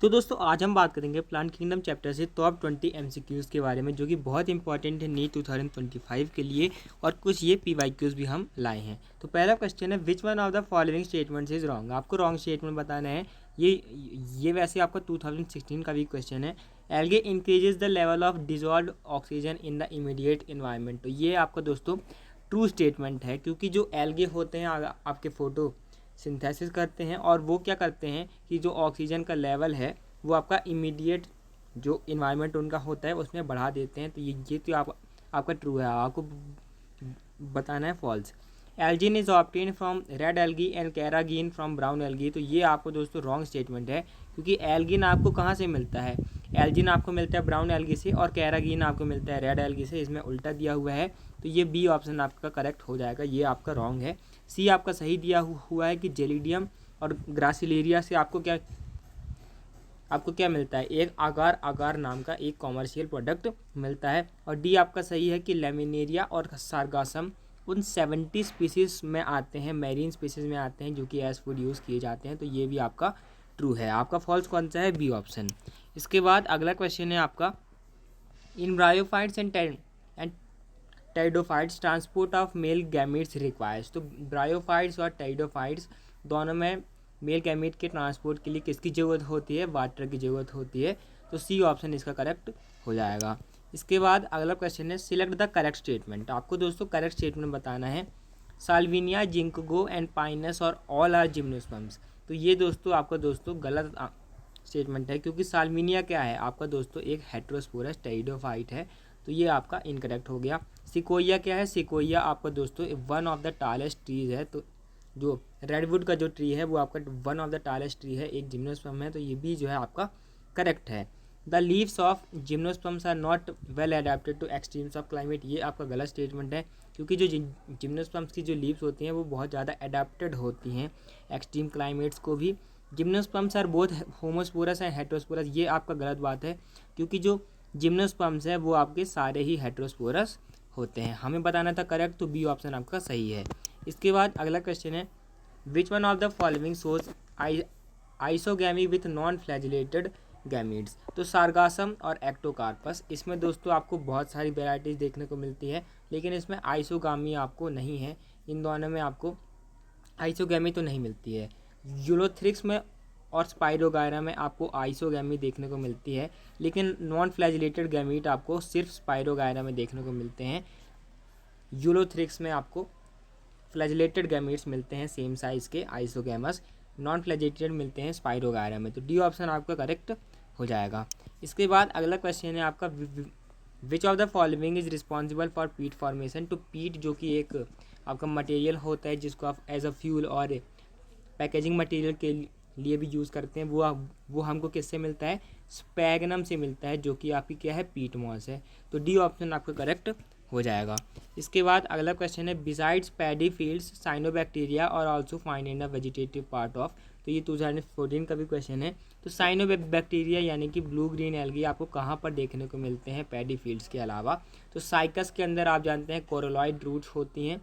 तो दोस्तों आज हम बात करेंगे प्लांट किंगडम चैप्टर से टॉप 20 एमसीक्यूज़ के बारे में, जो कि बहुत इंपॉर्टेंट है नीट 2025 के लिए। और कुछ ये पीवाईक्यूज़ भी हम लाए हैं। तो पहला क्वेश्चन है, which one of the following statements is wrong. आपको रॉन्ग स्टेटमेंट बताना है। ये वैसे आपका 2016 का भी क्वेश्चन है। Algae increases the level of dissolve oxygen in the immediate environment. तो ये आपका दोस्तों ट्रू स्टेटमेंट है, क्योंकि जो एल्गे होते हैं आपके फोटो सिंथेसिस करते हैं और वो क्या करते हैं कि जो ऑक्सीजन का लेवल है वो आपका इमीडिएट जो इन्वायरमेंट उनका होता है उसमें बढ़ा देते हैं। तो ये तो आपका ट्रू है, आपको बताना है false. Algin is obtain from red algae and carrageen from brown algae. तो ये आपको दोस्तों रॉन्ग स्टेटमेंट है, क्योंकि एल्गिन आपको कहाँ से मिलता है, एल्जिन आपको मिलता है ब्राउन एल्गी से और कैरागीन आपको मिलता है रेड एल्गी से। इसमें उल्टा दिया हुआ है, तो ये बी ऑप्शन आपका करेक्ट हो जाएगा, ये आपका रॉन्ग है। सी आपका सही दिया हुआ है कि जेलिडियम और ग्रासिलेरिया से आपको क्या मिलता है, एक आगार आगार नाम का एक कॉमर्शियल प्रोडक्ट मिलता है। और डी आपका सही है कि लेमिनेरिया और सार्गासम उन 70 स्पीसीज में आते हैं, मैरीन स्पीसीज में आते हैं, जो कि एज फूड यूज़ किए जाते हैं। तो ये भी आपका ट्रू है। आपका फॉल्स कौन सा है, बी ऑप्शन। इसके बाद अगला क्वेश्चन है आपका, in bryophytes and pteridophytes transport of male gametes requires. तो ब्रायोफाइट्स और टेरिडोफाइट्स दोनों में मेल गैमेट के ट्रांसपोर्ट के लिए किसकी ज़रूरत होती है, वाटर की ज़रूरत होती है। तो सी ऑप्शन इसका करेक्ट हो जाएगा। इसके बाद अगला क्वेश्चन है, सिलेक्ट द करेक्ट स्टेटमेंट। आपको दोस्तों करेक्ट स्टेटमेंट बताना है। साल्विनिया, जिंकगो एंड पाइनस और ऑल आर जिम्नोस्पर्म्स। तो ये दोस्तों आपका दोस्तों गलत स्टेटमेंट है, क्योंकि साल्विनिया क्या है आपका दोस्तों एक हेट्रोस्पोरस टेरिडोफाइट है। तो ये आपका इनकरेक्ट हो गया। सिकोया क्या है, सिकोया आपका दोस्तों one of the tallest trees है। तो जो रेडवुड का जो ट्री है वो आपका one of the tallest tree है, एक जिम्नोस्पर्म है। तो ये भी जो है आपका करेक्ट है। The leaves of gymnosperms are not well adapted to extremes of climate. ये आपका गलत स्टेटमेंट है, क्योंकि जो जिम्नोस्पर्म्स की जो लीव्स होती हैं वो बहुत ज़्यादा अडेप्टेड होती हैं एक्सट्रीम क्लाइमेट्स को भी। Gymnosperms are both homosporous and heterosporous. ये आपका गलत बात है, क्योंकि जो जिम्नोस्पर्म्स है वो आपके सारे ही हेट्रोस्पोरस होते हैं। हमें बताना था करेक्ट, तो बी ऑप्शन आपका सही है। इसके बाद अगला क्वेश्चन है, which one of the following source isogamy with non flagellated gametes. तो सार्गासम और एक्टोकार्पस, इसमें दोस्तों आपको बहुत सारी वेराइटीज़ देखने को मिलती है, लेकिन इसमें आइसोगामी आपको नहीं है। इन दोनों में आपको आइसोगैमी तो नहीं मिलती है। यूलोथ्रिक्स में और स्पाइरोगायरा में आपको आइसोगैमी देखने को मिलती है, लेकिन नॉन फ्लैजिलेटेड गैमीट आपको सिर्फ स्पाइरोगायरा में देखने को मिलते हैं। यूलोथ्रिक्स में आपको फ्लैजिलेटेड गैमीट्स मिलते हैं सेम साइज़ के आइसोगैमस, नॉन फ्लैजिलेटेड मिलते हैं स्पाइरोगायरा में। तो डी ऑप्शन आपका करेक्ट हो जाएगा। इसके बाद अगला क्वेश्चन है आपका, which of the following is responsible for पीट फॉर्मेशन। तो पीट जो कि एक आपका मटेरियल होता है जिसको आप एज अ फ्यूल और पैकेजिंग मटेरियल के लिए भी यूज़ करते हैं, वो हमको किससे मिलता है, स्पैगनम से मिलता है, जो कि आपकी क्या है, पीट मॉस है। तो डी ऑप्शन आपका करेक्ट हो जाएगा। इसके बाद अगला क्वेश्चन है, बिसाइड्स पैडी फील्ड्स साइनोबैक्टीरिया और also find in the vegetative part of. तो ये 2014 का भी क्वेश्चन है। तो साइनोबैक्टीरिया यानी कि ब्लू ग्रीन एल्गी आपको कहाँ पर देखने को मिलते हैं पैडी फील्ड्स के अलावा। तो साइकस के अंदर आप जानते हैं कोरोलॉइड रूट्स होती हैं,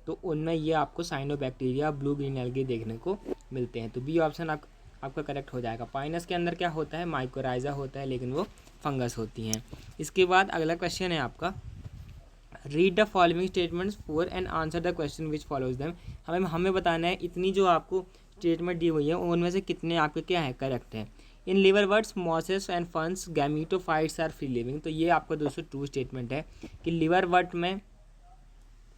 तो उनमें ये आपको साइनोबैक्टीरिया ब्लू ग्रीन एल्गी देखने को मिलते हैं। तो बी ऑप्शन आपका करेक्ट हो जाएगा। पाइनस के अंदर क्या होता है, माइकोराइजा होता है, लेकिन वो फंगस होती हैं। इसके बाद अगला क्वेश्चन है आपका, read the following statements for and answer the question which follows them. हमें बताना है इतनी जो आपको स्टेटमेंट दी हुई है उनमें से कितने आपके क्या है, करेक्ट है। इन लिवरवर्ट्स, मॉसेस एंड फंस गैमीटोफाइट्स आर फ्री लिविंग। तो ये आपका दोस्तों ट्रू स्टेटमेंट है कि लिवरवर्ट में,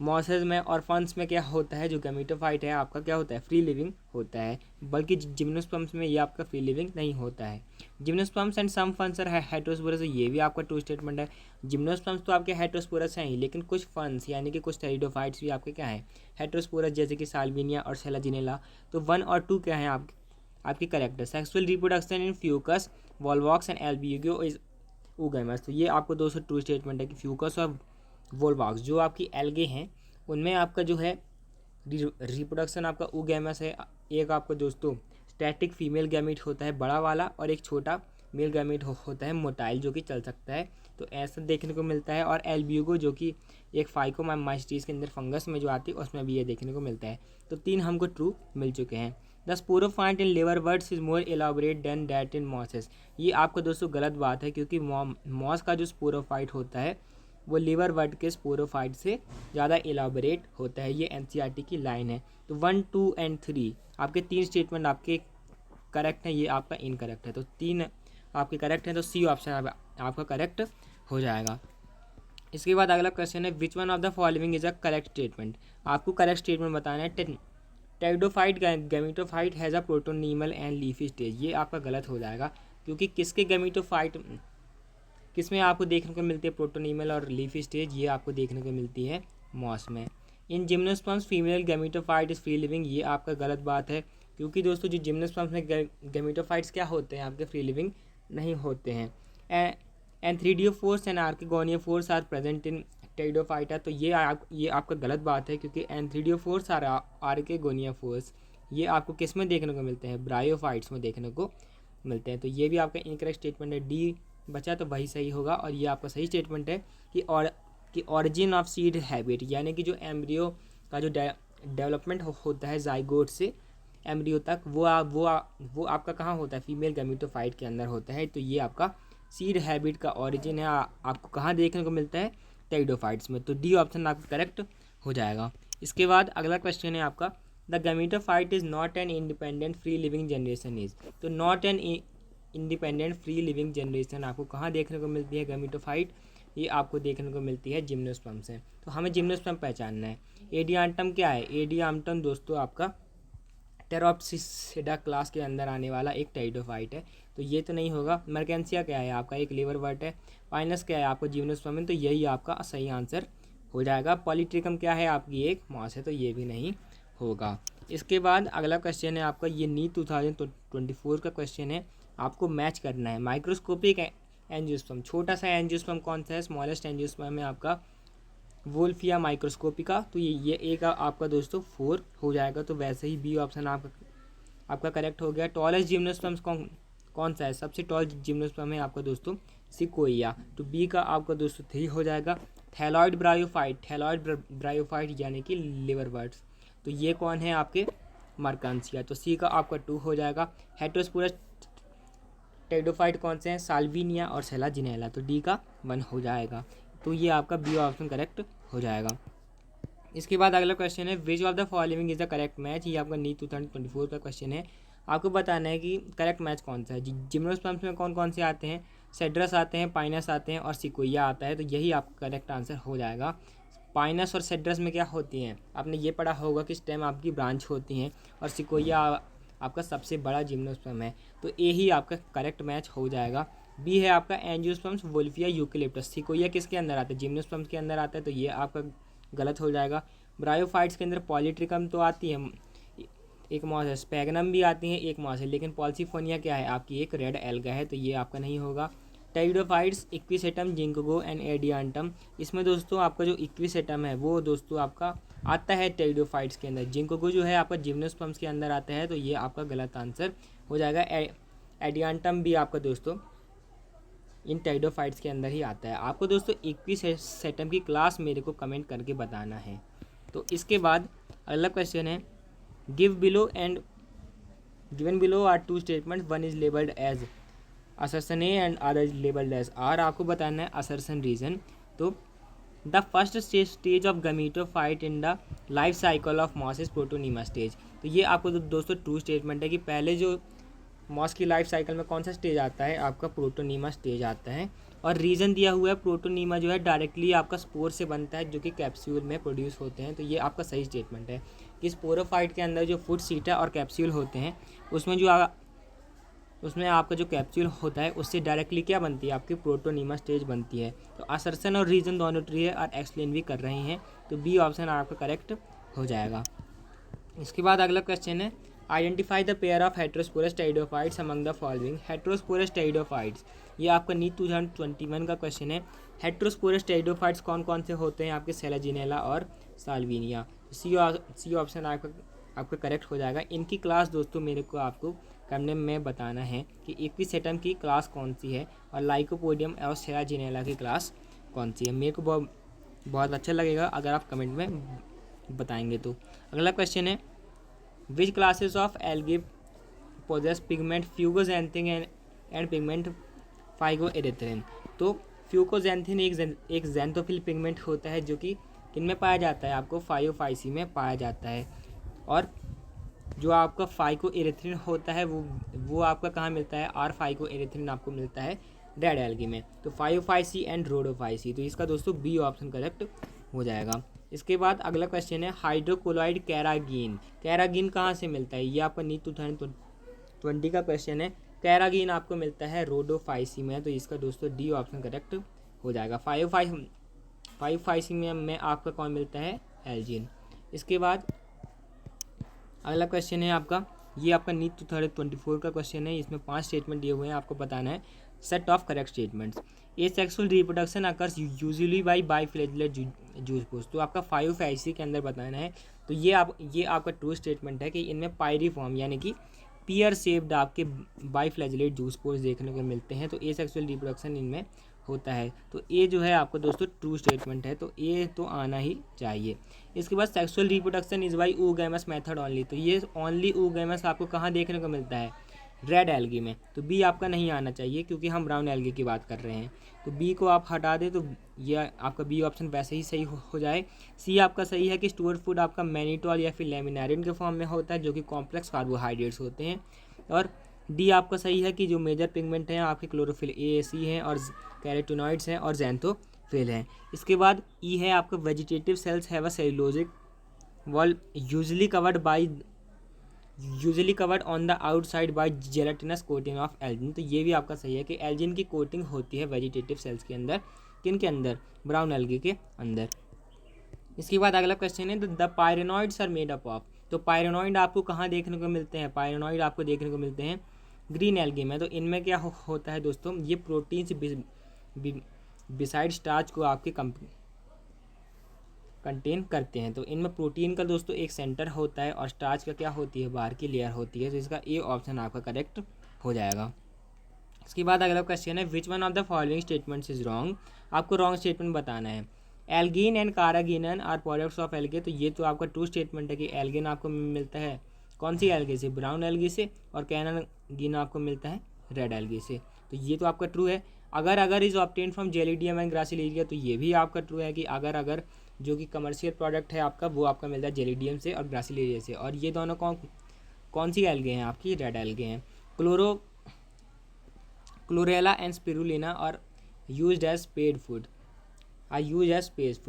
मॉसेस में और फंस में क्या होता है, जो गैमीटोफाइट है आपका क्या होता है, फ्री लिविंग होता है। बल्कि जिम्नोस्पर्म्स में ये आपका फ्री लिविंग नहीं होता है। जिम्नोस्पर्म्स एंड सम फंस आर हेट्रोस्पोरस, ये भी आपका ट्रू स्टेटमेंट है। जिम्नोस्पर्म्स तो आपके हेट्रोस्पोरस हैं ही, लेकिन कुछ फंस यानी कि कुछ टेरिडोफाइट्स भी आपके क्या हैं, हेट्रोस्पोरस, जैसे कि साल्विनिया और सेलाजिनेला। तो 1 और 2 क्या है आपकी करेक्ट है। Sexual reproduction in Fucus, Volvox and Albugo is oogamous। तो ये आपको दोस्तों ट्रू स्टेटमेंट है कि फ्यूकस और वोल्वॉक्स जो आपकी एल्गे हैं उनमें आपका जो है रिप्रोडक्शन आपका oogamous है। एक आपका दोस्तों स्टैटिक फीमेल गैमीट होता है बड़ा वाला, और एक छोटा मेल गैमीट होता है मोटाइल, जो कि चल सकता है। तो ऐसा देखने को मिलता है। और एल्ब्यूगो जो कि एक फाइकोमाइस्टीज के अंदर फंगस में जो आती है उसमें भी ये देखने को मिलता है। तो 3 हमको ट्रू मिल चुके हैं। The sporophyte in liverworts is more elaborate than that in mosses. ये आपका दोस्तों गलत बात है, क्योंकि मॉस का जो स्पोरोफाइट होता है वो लिवरवर्ट के स्पोरोफाइट से ज़्यादा एलाबोरेट होता है। ये एनसीईआरटी की लाइन है। तो 1, 2 एंड 3 आपके 3 स्टेटमेंट आपके करेक्ट हैं, ये आपका इनकरेक्ट है। तो 3 आपके करेक्ट हैं, तो सी ऑप्शन आपका करेक्ट हो जाएगा। इसके बाद अगला क्वेश्चन है which one of the following is a correct statement. आपको करेक्ट स्टेटमेंट बताना है। Pteridophyte gametophyte has a protonemal and leafy stage. ये आपका गलत हो जाएगा, क्योंकि किसके गैमेटोफाइट किस में आपको देखने को मिलती है प्रोटोनीमल और लीफी स्टेज, ये आपको देखने को मिलती है मॉस में। इन gymnosperms female gametophyte is free living. ये आपका गलत बात है, क्योंकि दोस्तों जो जिम्नोस्पर्म्स में गैमेटोफाइट्स क्या होते हैं, आपके फ्री लिविंग नहीं होते हैं। Antheridiophores and archegoniophores are present in pteridophyta. तो ये आपका गलत बात है, क्योंकि एंथ्रीडियोफोर्स और आर्किगोनियोफोर्स ये आपको किस में देखने को मिलते हैं, ब्रायोफाइट्स में देखने को मिलते हैं। तो ये भी आपका इनकरेक्ट स्टेटमेंट है, डी बचा तो वही सही होगा। और ये आपका सही स्टेटमेंट है कि ऑरिजिन ऑफ सीड हैबिट, यानी कि जो एम्ब्रियो का जो डेवलपमेंट होता है जाइगोट से एम्ब्रियो तक, वो आपका कहाँ होता है, फीमेल गैमेटोफाइट के अंदर होता है। तो ये आपका सीड हैबिट का ऑरिजिन है, आपको कहाँ देखने को मिलता है, टेरिडोफाइट्स में। तो डी ऑप्शन आपका करेक्ट हो जाएगा। इसके बाद अगला क्वेश्चन है आपका the gametophyte is not an independent free living generation is. तो not an independent free living generation आपको कहाँ देखने को मिलती है गैमेटोफाइट, ये आपको देखने को मिलती है जिम्नोस्पर्म से। तो हमें जिम्नोस्पर्म पहचानना है। एडियांटम क्या है, एडियांटम दोस्तों आपका टेरोप्सिसिडा क्लास के अंदर आने वाला एक टेरिडोफाइट है, तो ये तो नहीं होगा। मर्केंसिया क्या है आपका एक लिवरवर्ट है। पाइनस क्या है आपको जिम्नोस्पर्म, तो यही आपका सही आंसर हो जाएगा। पॉलीट्रिकम क्या है आपकी एक मॉस है, तो ये भी नहीं होगा। इसके बाद अगला क्वेश्चन है आपका, ये नीट 2024 का क्वेश्चन है, आपको मैच करना है। माइक्रोस्कोपिक एंजियोस्पर्म, छोटा सा एंजियोस्पर्म कौन सा है, स्मॉलेस्ट एंजियोस्पर्म है आपका वोल्फिया माइक्रोस्कोपिका। तो ये एक आपका दोस्तों 4 हो जाएगा। तो वैसे ही बी ऑप्शन आपका करेक्ट हो गया। टॉलेस्ट जिम्नोस्पर्म कौन सा है, सबसे टॉल जिम्नोस्पर्म है आपका दोस्तों सिकोइया। तो बी का आपका दोस्तों 3 हो जाएगा। थैलॉइड ब्रायोफाइट यानी कि लिवरवर्ट्स, तो ये कौन है आपके मर्कांसिया। तो सी का आपका 2 हो जाएगा। हेटेरोस्पोरस टेरिडोफाइट कौन से हैं, साल्विनिया और सेलाजिनेला। तो डी का 1 हो जाएगा। तो ये आपका बी ऑप्शन करेक्ट हो जाएगा। इसके बाद अगला क्वेश्चन है which of the following is the correct match. ये आपका नीट 2024 का क्वेश्चन है, आपको बताना है कि करेक्ट मैच कौन सा है। जिम्नोस्पर्म्स में कौन कौन से आते हैं, सेड्रस आते हैं, पाइनस आते हैं और सिकोइया आता है। तो यही आपका करेक्ट आंसर हो जाएगा। पाइनस और सेड्रस में क्या होती हैं, आपने ये पढ़ा होगा कि स्टेम आपकी ब्रांच होती हैं, और सिकोइया आपका सबसे बड़ा जिम्नोस्पर्म है। तो ए ही आपका करेक्ट मैच हो जाएगा। बी है आपका एंजियोस्पर्म्स वोल्फिया यूकेलिप्टस। सिकोइया किसके अंदर आता है, जिम्नोस्पर्म्स के अंदर आता है। तो ये आपका गलत हो जाएगा। ब्रायोफाइट्स के अंदर पॉलीट्रिकम तो आती है, एक मॉस है, स्पैगनम भी आती है एक मॉस है, लेकिन पॉल्सिफोनिया क्या है आपकी एक रेड एल्गा है। तो ये आपका नहीं होगा। टेरिडोफाइट्स इक्विसेटम जिंकोगो एंड एडियांटम, इसमें दोस्तों आपका जो इक्विसेटम है वो दोस्तों आपका आता है टेरिडोफाइट्स के अंदर। जिंकोगो जो है आपका जिम्नोस्पर्म्स के अंदर आता है। तो ये आपका गलत आंसर हो जाएगा। एडियांटम भी आपका दोस्तों इन टेरिडोफाइट्स के अंदर ही आता है। आपको दोस्तों इक्विसेटम की क्लास मेरे को कमेंट करके बताना है। तो इसके बाद अगला क्वेश्चन है given below are 2 statement, one is labelled as assertion A and other labelled as R. आपको बताना है असर्शन रीजन। तो the first stage of gametophyte in the life cycle of moss is protonema stage. तो ये आपको दोस्तों 2 statement है कि पहले जो मॉस की लाइफ साइकिल में कौन सा स्टेज आता है, आपका प्रोटोनीमा स्टेज आता है। और रीज़न दिया हुआ है प्रोटोनीमा जो है डायरेक्टली आपका स्पोर से बनता है, जो कि कैप्सूल में प्रोड्यूस होते हैं। तो ये आपका सही स्टेटमेंट है कि स्पोरोफाइट के अंदर जो फूड सीटा और कैप्सूल होते हैं, उसमें आपका जो कैप्सूल होता है उससे डायरेक्टली क्या बनती है, आपकी प्रोटोनीमा स्टेज बनती है। तो असर्शन और रीजन दोनों ट्री है और एक्सप्लेन भी कर रहे हैं। तो बी ऑप्शन आपका करेक्ट हो जाएगा। इसके बाद अगला क्वेश्चन है identify the pair of heterosporous pteridophytes among the following. Heterosporous pteridophytes, ये आपका नीट 2021 का क्वेश्चन है। हेटेरोस्पोरस टेरिडोफाइट्स कौन कौन से होते हैं, आपके सेलाजिनेला और साल्विनिया। सी ऑप्शन आपका करेक्ट हो जाएगा। इनकी क्लास दोस्तों मेरे को आपको कमेंट में बताना है कि इक्विसेटम की क्लास कौन सी है और लाइकोपोडियम और सेलाजिनेला की क्लास कौन सी है। मेरे को बहुत अच्छा लगेगा अगर आप कमेंट में बताएंगे। तो अगला क्वेश्चन है which classes of algae possess pigment fucoxanthin and pigment phycoerythrin. तो फ्यूकोजैंथिन एक ज़ैंथोफिल पिगमेंट होता है जो कि किन में पाया जाता है, आपको फाइओफाइसी में पाया जाता है। और जो आपका फाइकोएरिथ्रिन होता है वो आपका कहाँ मिलता है, आर फाइकोएरिथ्रिन आपको मिलता है रेड एल्गी में। तो फाइओफाइसी एंड रोडोफाइसी, तो इसका दोस्तों बी ऑप्शन करेक्ट हो जाएगा। इसके बाद अगला क्वेश्चन है हाइड्रोकोलॉइड कैरागीन। कैरागीन कहाँ से मिलता है, ये आपका नीट 2020 का क्वेश्चन है। कैरागीन आपको मिलता है रोडोफाइसी में, तो इसका दोस्तों डी ऑप्शन करेक्ट हो जाएगा। फाइओफाइसी में आपका कौन मिलता है, एल्जीन। इसके बाद अगला क्वेश्चन है आपका, ये आपका नीट 2024 का क्वेश्चन है। इसमें 5 स्टेटमेंट दिए हुए हैं, आपको बताना है set of correct statements. Asexual reproduction occurs usually by flagellate zoospores, तो आपका 5 के अंदर बताना है। तो ये आपका ट्रू स्टेटमेंट है कि इनमें पायरीफॉर्म यानी कि पियर शेप्ड आपके बाई फ्लैजेलेट जूस पोस्ट देखने को मिलते हैं। तो ए सेक्सुअल रिप्रोडक्शन इनमें होता है। तो ए जो है आपका दोस्तों ट्रू स्टेटमेंट है, तो ए तो आना ही चाहिए। इसके बाद sexual reproduction is by oogamous method only, तो ये ओनली oogamous आपको कहाँ देखने को मिलता है, रेड एल्गी में। तो बी आपका नहीं आना चाहिए क्योंकि हम ब्राउन एल्गी की बात कर रहे हैं। तो बी को आप हटा दें तो ये आपका बी ऑप्शन वैसे ही सही हो जाए। सी आपका सही है कि स्टोर्ड फूड आपका मैनिटोल या फिर लेमिनारिन के फॉर्म में होता है जो कि कॉम्प्लेक्स कार्बोहाइड्रेट्स होते हैं। और डी आपका सही है कि जो मेजर पिगमेंट हैं आपके क्लोरोफिल ए सी हैं और कैरोटिनॉइड्स हैं और ज़ैंथोफिल हैं। इसके बाद ई है आपका vegetative cells have a cellulosic wall usually covered on the outside by gelatinous coating of algin. तो ये भी आपका सही है कि एल्जिन की कोटिंग होती है वेजिटेटिव सेल्स के अंदर, किन के अंदर, ब्राउन एल्गी के अंदर। इसके बाद अगला क्वेश्चन है the pyrenoids are made up of. तो पायरेनॉइड आपको कहाँ देखने को मिलते हैं, पायरेनॉइड आपको देखने को मिलते हैं ग्रीन एल्गी में। तो इनमें क्या होता है दोस्तों, ये प्रोटीन्स बिसाइड स्टार्च को आपके कंटेन करते हैं। तो इनमें प्रोटीन का दोस्तों एक सेंटर होता है और स्टार्च का क्या होती है, बाहर की लेयर होती है। तो इसका ए ऑप्शन आपका करेक्ट हो जाएगा। इसके बाद अगला क्वेश्चन है which one of the following statements is wrong. आपको रॉन्ग स्टेटमेंट बताना है। Algin and carrageenan are products of algae, तो ये तो आपका ट्रू स्टेटमेंट है कि एल्गिन आपको मिलता है कौन सी एल्गे से, ब्राउन एल्गी से, और कैनागिन आपको मिलता है रेड एल्गी से। तो ये तो आपका ट्रू है। Agar is obtain from Gelidium and Gracilaria, तो ये भी आपका ट्रू है कि अगर जो कि कमर्शियल प्रोडक्ट है आपका वो आपका मिलता है जेलिडियम से और ग्रासिलेरिया से। और ये दोनों कौन सी एल्गे हैं, आपकी रेड एल्गे हैं। क्लोरेला एंड स्पिरुलिना और यूज्ड एज पेड फूड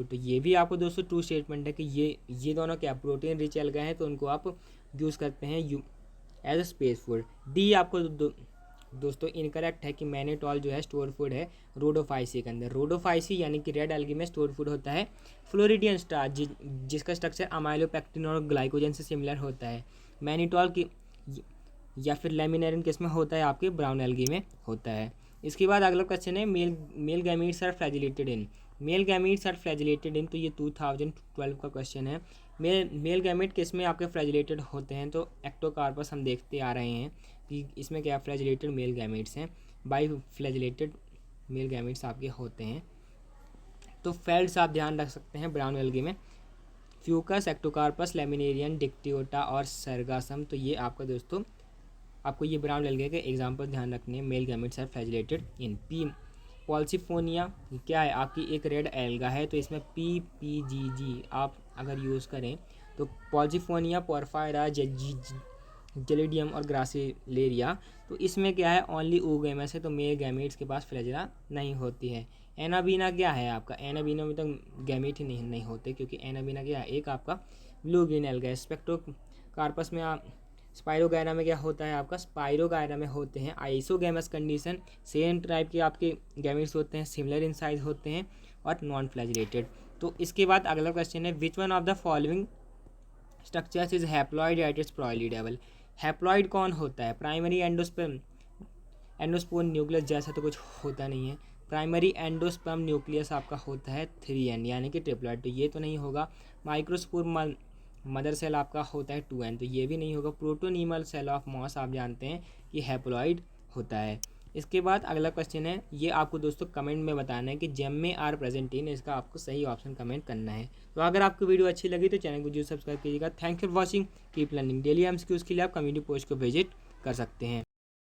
तो ये भी आपको दोस्तों ट्रू स्टेटमेंट है कि ये दोनों क्या प्रोटीन रिच एल्गे हैं, तो उनको आप यूज़ करते हैं as a space food. D आपको दोस्तों इनकरेक्ट है कि मैनिटॉल जो है स्टोर फूड है रोडोफाइसी के अंदर। रोडोफाइसी यानी कि रेड एल्गी में स्टोर फूड होता है फ्लोरिडियन स्टार्च जिसका स्ट्रक्चर अमाइलोपेक्टिन और ग्लाइकोजन से सिमिलर होता है। मैनिटॉल की या फिर लेमिनेरिन किसमें होता है, आपके ब्राउन एल्गी में होता है। इसके बाद अगला क्वेश्चन है male gametes are flagellated in. Male gametes are flagellated in, तो ये 2012 का क्वेश्चन है। मेल गैमीट किस में आपके फ्लैजिलेटेड होते हैं, तो एक्टोकार्पस हम देखते आ रहे हैं कि इसमें क्या फ्लैजिलेटेड मेल गैमीट्स हैं, बाई फ्लैजिलेटेड मेल गैमीट्स आपके होते हैं। तो फेल्ड्स आप ध्यान रख सकते हैं ब्राउन एल्गी में, फ्यूकस, एक्टोकार्पस, लेमिनेरियन, डिक्टियोटा और सरगासम। तो ये आपका दोस्तों आपको ये ब्राउन एल्गे के एग्जाम्पल ध्यान रखने हैं। Male gametes are flagellated in. P Polysiphonia क्या है, आपकी एक रेड एल्गा है, तो इसमें PPGG आप अगर यूज़ करें तो पॉल्सिफोनिया, पोरफायरा, जेलिडियम और ग्रासिलेरिया, तो इसमें क्या है ओनली oogamous है, तो मेल गैमेट्स के पास फ्लैजिला नहीं होती है। एनाबीना क्या है आपका, एनाबीना में तो गैमेट ही नहीं होते क्योंकि एनाबीना क्या है एक आपका ब्लू ग्रीन एल्गा है। स्पेक्ट्रोकार्पस में आप स्पाइरोगायरा में क्या होता है आपका, स्पाइरोगायरा में होते हैं आइसोगैमस कंडीशन, सेम टाइप के आपके गैमेट्स होते हैं, सिमिलर इन साइज होते हैं और नॉन फ्लैजिलेटेड। तो इसके बाद अगला क्वेश्चन है which one of the following structures is haploid at its ploidy level. Haploid कौन होता है, प्राइमरी एंडोस्पर्म न्यूक्लियस जैसा तो कुछ होता नहीं है। प्राइमरी एंडोस्पर्म न्यूक्लियस आपका होता है 3N यानी कि ट्रिपलॉइड, तो ये तो नहीं होगा। माइक्रोस्पोर मदर सेल आपका होता है 2N, तो ये भी नहीं होगा। प्रोटोनीमल सेल ऑफ मॉस आप जानते हैं कि हैप्लॉइड होता है। इसके बाद अगला क्वेश्चन है, ये आपको दोस्तों कमेंट में बताना है कि जेम में आर प्रेजेंट इन, इसका आपको सही ऑप्शन कमेंट करना है। तो अगर आपको वीडियो अच्छी लगी तो चैनल को जरूर सब्सक्राइब कीजिएगा। Thank you for watching, keep learning. Daily MCQs के लिए आप कम्युनिटी पोस्ट को विजिट कर सकते हैं।